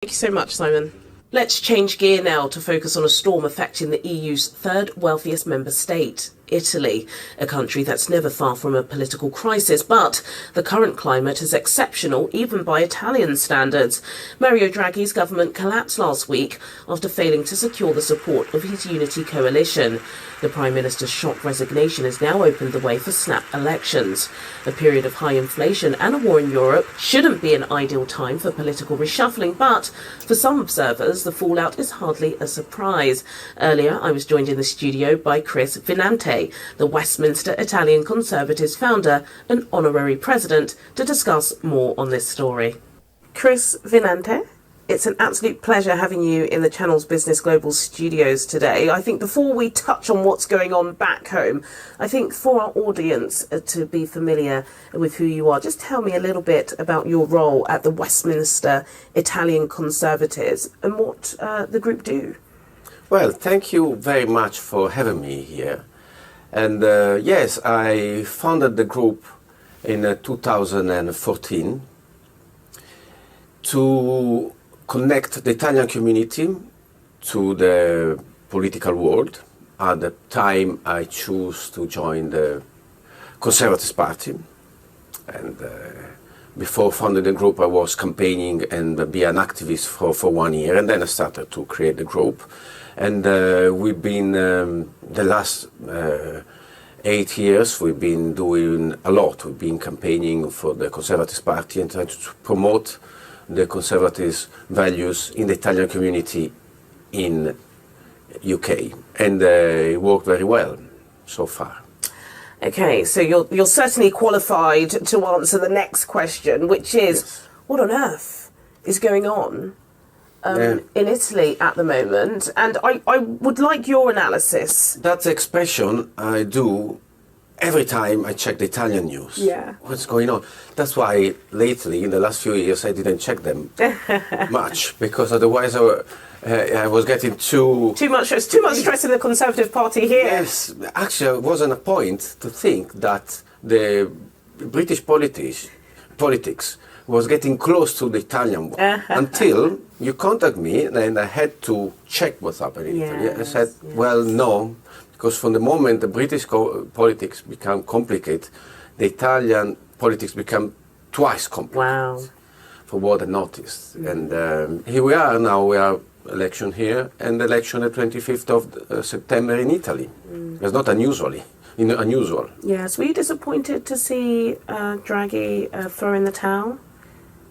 Thank you so much, Simon. Let's change gear now to focus on a storm affecting the EU's third wealthiest member state, Italy, a country that's never far from a political crisis, but the current climate is exceptional even by Italian standards. Mario Draghi's government collapsed last week after failing to secure the support of his unity coalition. The Prime Minister's shock resignation has now opened the way for snap elections. A period of high inflation and a war in Europe shouldn't be an ideal time for political reshuffling, but for some observers, the fallout is hardly a surprise. Earlier, I was joined in the studio by Chris Vinante, the Westminster Italian Conservatives founder and honorary president, to discuss more on this story. Chris Vinante, it's an absolute pleasure having you in the Channel's Business Global studios today. I think before we touch on what's going on back home, I think for our audience to be familiar with who you are, just tell me a little bit about your role at the Westminster Italian Conservatives and what the group do. Well, thank you very much for having me here. And yes, I founded the group in 2014 to connect the Italian community to the political world. At the time, I chose to join the Conservative Party. And before founding the group, I was campaigning and be an activist for 1 year. And then I started to create the group. And we've been, the last 8 years, we've been doing a lot. We've been campaigning for the Conservative Party and trying to promote the Conservative values in the Italian community in UK. And it worked very well so far. Okay, so you're certainly qualified to answer the next question, which is, yes, what on earth is going on in Italy at the moment? And I would like your analysis. That expression I do every time I check the Italian news. Yeah. What's going on? That's why lately, in the last few years, I didn't check them much, because otherwise I was getting too much stress in the Conservative Party here. Yes, actually, it wasn't a point to think that the British politics was getting close to the Italian one until you contacted me, and I had to check what's happening in Italy. I said, well, no, because from the moment the British politics become complicated, the Italian politics become twice complicated. Wow. For what I noticed. And here we are now, we are election here, and election the 25th of September in Italy. It's not unusual. Yes, were you disappointed to see Draghi throw in the towel?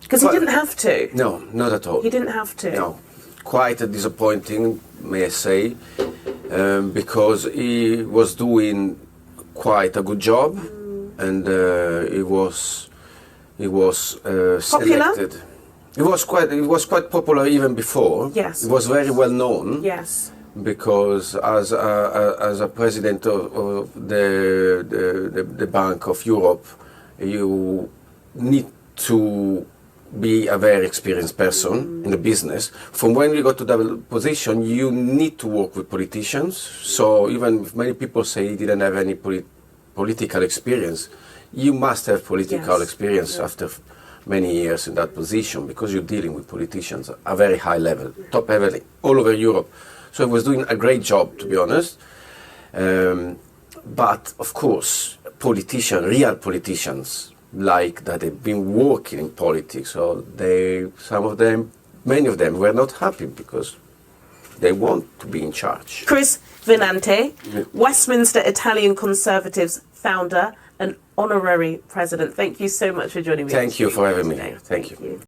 Because he didn't have to. No, not at all. He didn't have to. No, quite disappointing, may I say, because he was doing quite a good job, and he was selected. He was quite popular even before. Yes. He was very well known. Yes. Because as a president of the Bank of Europe, you need to be a very experienced person in the business. From when you got to that position, you need to work with politicians. So even if many people say he didn't have any political experience, you must have political experience after many years in that position, because you're dealing with politicians at a very high level, top level, all over Europe. So he was doing a great job, to be honest. But of course, real politicians, like that they've been working in politics, so many of them were not happy because they want to be in charge. Chris Vinante, Westminster Italian Conservatives founder and honorary president. Thank you so much for joining me. Thank you for having me here. Thank you.